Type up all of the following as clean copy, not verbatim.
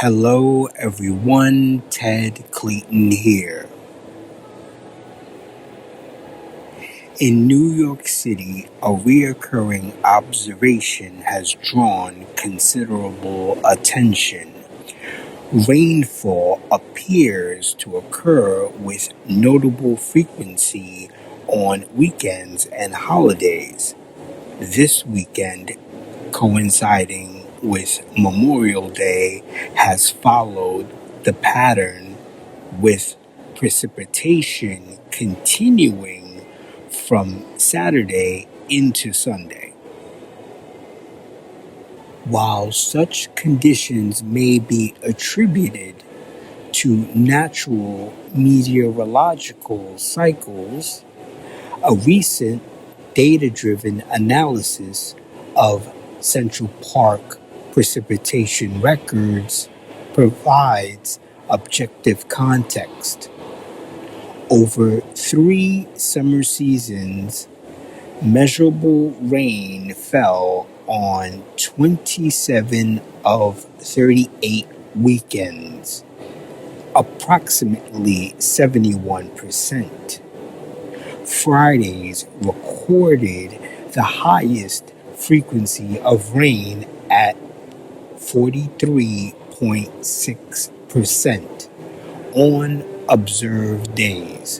Hello everyone, Ted Clayton here. In New York City, a recurring observation has drawn considerable attention. Rainfall appears to occur with notable frequency on weekends and holidays. This weekend, coinciding with Memorial Day, has followed the pattern, with precipitation continuing from Saturday into Sunday. While such conditions may be attributed to natural meteorological cycles, a recent data-driven analysis of Central Park precipitation records provides objective context. Over 3 summer seasons, measurable rain fell on 27 of 38 weekends, approximately 71%. Fridays recorded the highest frequency of rain at 43.6% on observed days,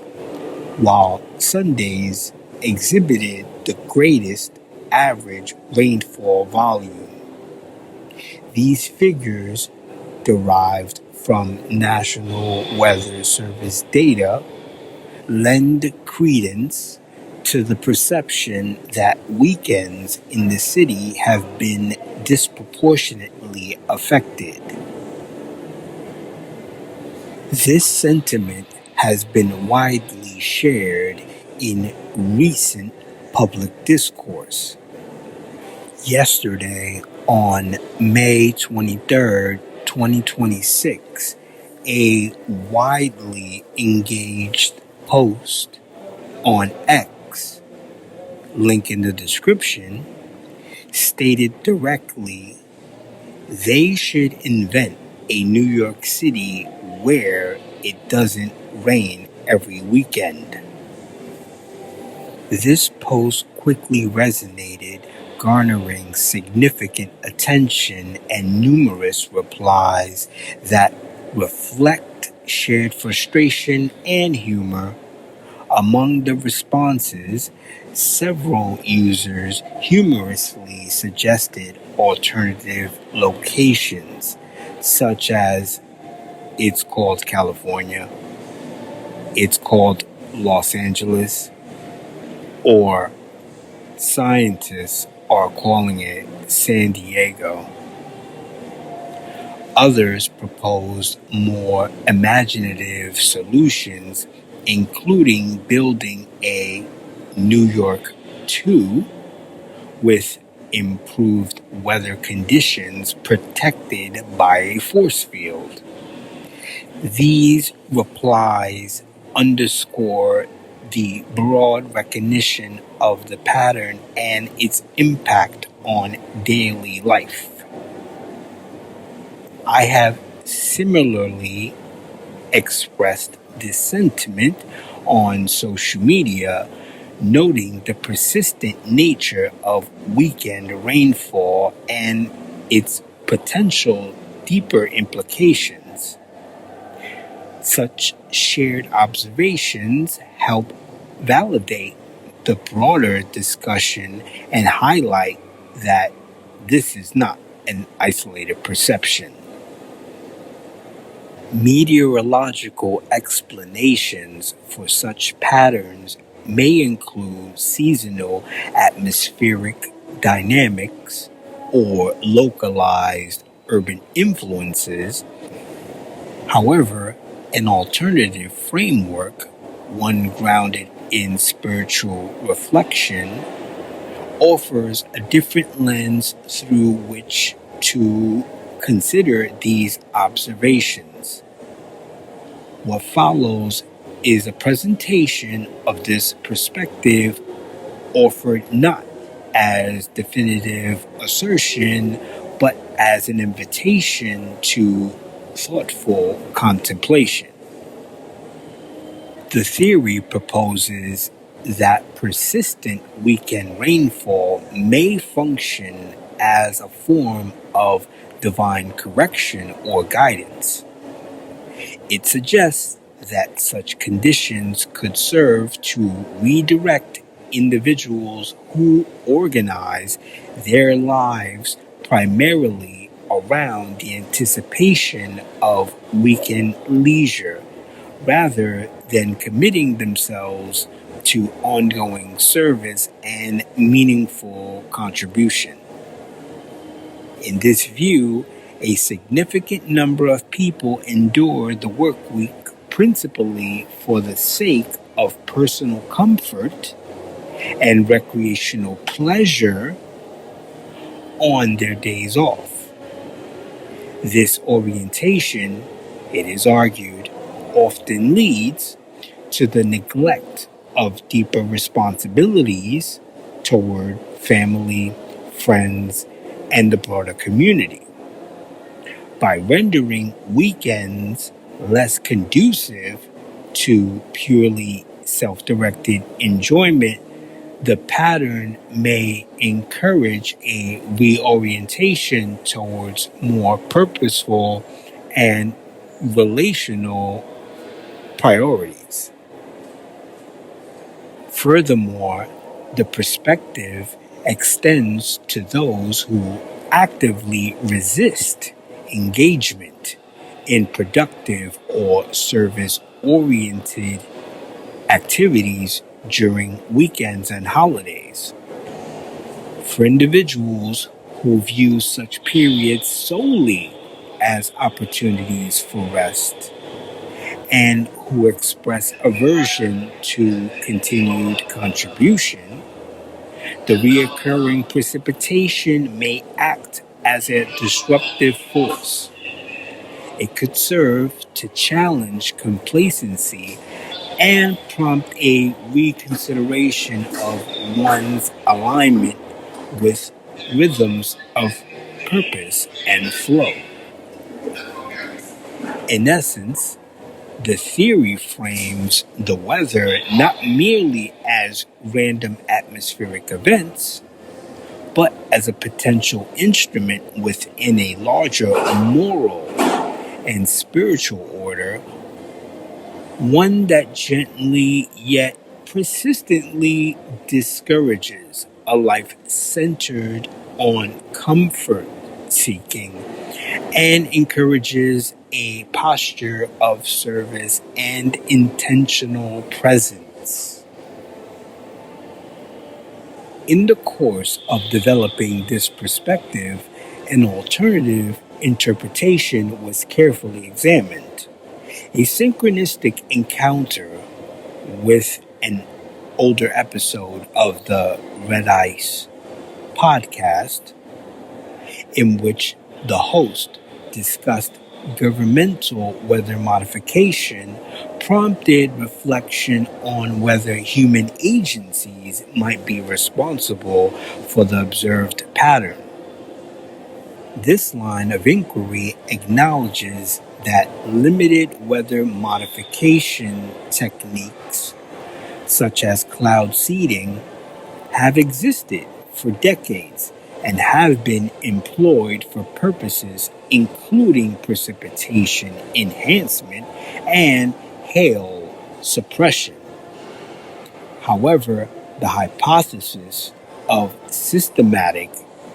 while Sundays exhibited the greatest average rainfall volume. These figures, derived from National Weather Service data, lend credence to the perception that weekends in the city have been disproportionately affected. This sentiment has been widely shared in recent public discourse. Yesterday, on May 23, 2026, a widely engaged post on X, link in the description, stated directly, they should invent a New York City where it doesn't rain every weekend. This post quickly resonated, garnering significant attention and numerous replies that reflect shared frustration and humor. Among the responses, several users humorously suggested alternative locations, such as "It's called California," "It's called Los Angeles," or "Scientists are calling it San Diego." Others proposed more imaginative solutions, including building a New York 2 with improved weather conditions protected by a force field. These replies underscore the broad recognition of the pattern and its impact on daily life. I have similarly expressed this sentiment on social media, noting the persistent nature of weekend rainfall and its potential deeper implications. Such shared observations help validate the broader discussion and highlight that this is not an isolated perception. Meteorological explanations for such patterns may include seasonal atmospheric dynamics or localized urban influences. However, an alternative framework, one grounded in spiritual reflection, offers a different lens through which to consider these observations. What follows is a presentation of this perspective, offered not as definitive assertion, but as an invitation to thoughtful contemplation. The theory proposes that persistent weekend rainfall may function as a form of divine correction or guidance. It suggests that such conditions could serve to redirect individuals who organize their lives primarily around the anticipation of weekend leisure rather than committing themselves to ongoing service and meaningful contribution. In this view, a significant number of people endure the work week principally for the sake of personal comfort and recreational pleasure on their days off. This orientation, it is argued, often leads to the neglect of deeper responsibilities toward family, friends, and the broader community. By rendering weekends less conducive to purely self-directed enjoyment, the pattern may encourage a reorientation towards more purposeful and relational priorities. Furthermore, the perspective extends to those who actively resist engagement in productive or service-oriented activities during weekends and holidays. For individuals who view such periods solely as opportunities for rest and who express aversion to continued contribution, the reoccurring precipitation may act as a disruptive force. It could serve to challenge complacency and prompt a reconsideration of one's alignment with rhythms of purpose and flow. In essence, the theory frames the weather not merely as random atmospheric events, but as a potential instrument within a larger moral and spiritual order, one that gently yet persistently discourages a life centered on comfort seeking and encourages a posture of service and intentional presence. In the course of developing this perspective, an alternative interpretation was carefully examined. A synchronistic encounter with an older episode of the Red Ice podcast, in which the host discussed governmental weather modification, prompted reflection on whether human agencies might be responsible for the observed pattern. This line of inquiry acknowledges that limited weather modification techniques, such as cloud seeding, have existed for decades and have been employed for purposes including precipitation enhancement and hail suppression. However, the hypothesis of systematic,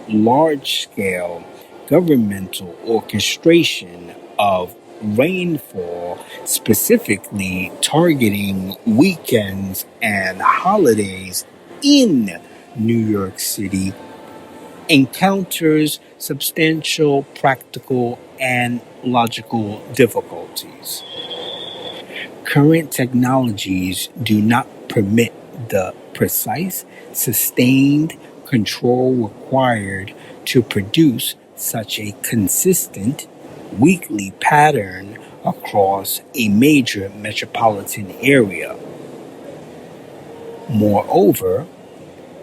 large-scale governmental orchestration of rainfall, specifically targeting weekends and holidays in New York City, encounters substantial practical and logical difficulties. Current technologies do not permit the precise, sustained control required to produce such a consistent weekly pattern across a major metropolitan area. Moreover,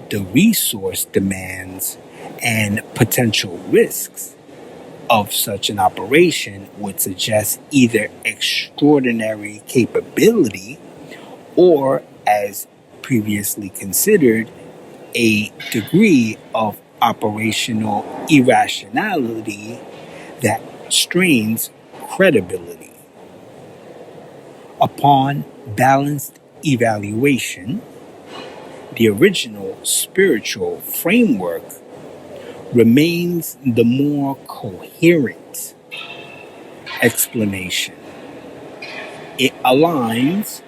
the resource demands and potential risks of such an operation would suggest either extraordinary capability or, as previously considered, a degree of operational irrationality that strains credibility. Upon balanced evaluation, the original spiritual framework remains the more coherent explanation. It aligns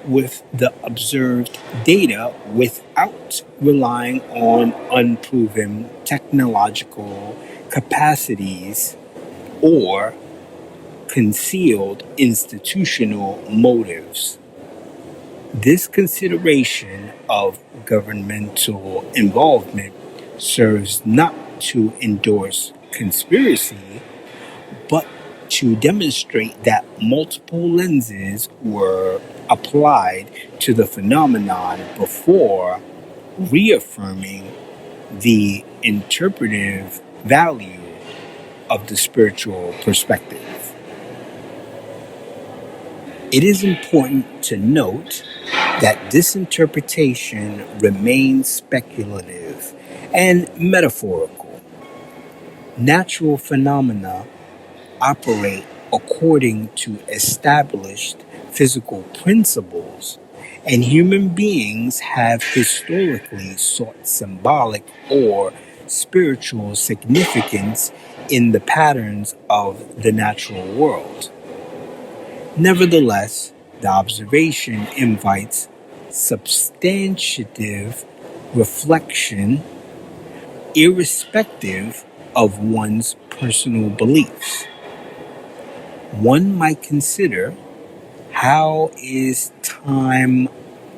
with the observed data without relying on unproven technological capacities or concealed institutional motives. This consideration of governmental involvement serves not to endorse conspiracy, but to demonstrate that multiple lenses were applied to the phenomenon before reaffirming the interpretive value of the spiritual perspective. It is important to note that this interpretation remains speculative and metaphorical. Natural phenomena operate according to established physical principles, and human beings have historically sought symbolic or spiritual significance in the patterns of the natural world. Nevertheless, the observation invites substantive reflection, irrespective of one's personal beliefs. One might consider, how is time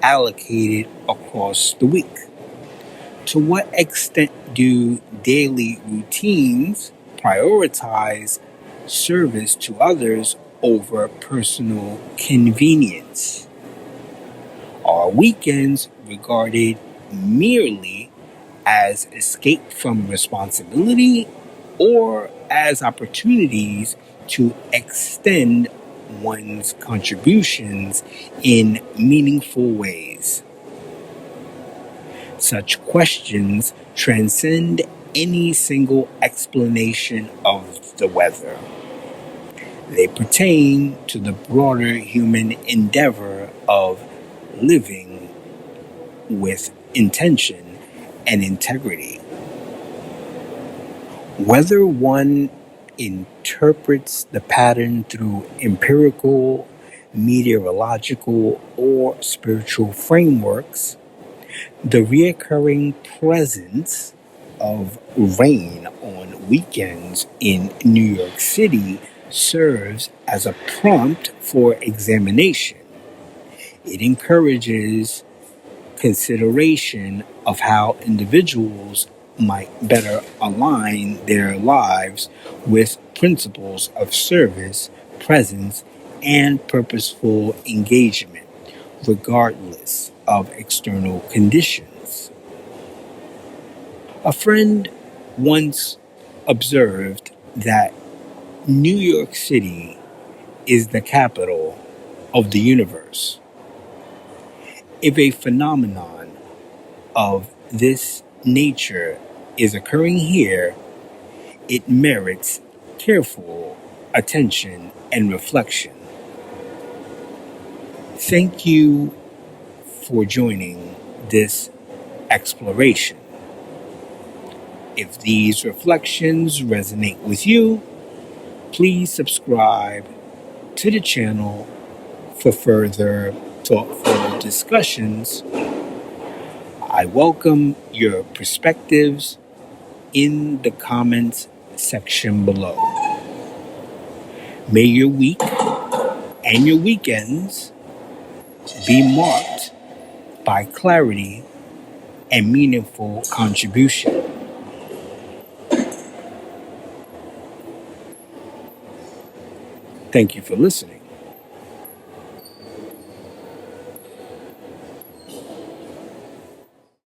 allocated across the week? To what extent do daily routines prioritize service to others over personal convenience? Are weekends regarded merely as escape from responsibility or as opportunities to extend one's contributions in meaningful ways? Such questions transcend any single explanation of the weather. They pertain to the broader human endeavor of living with intention and integrity. Whether one interprets the pattern through empirical, meteorological, or spiritual frameworks, the recurring presence of rain on weekends in New York City serves as a prompt for examination. It encourages consideration of how individuals might better align their lives with principles of service, presence, and purposeful engagement, regardless of external conditions. A friend once observed that New York City is the capital of the universe. If a phenomenon of this nature is occurring here, it merits careful attention and reflection. Thank you for joining this exploration. If these reflections resonate with you, please subscribe to the channel for further thoughtful discussions. I welcome your perspectives in the comments section below. May your week and your weekends be marked by clarity and meaningful contribution. Thank you for listening.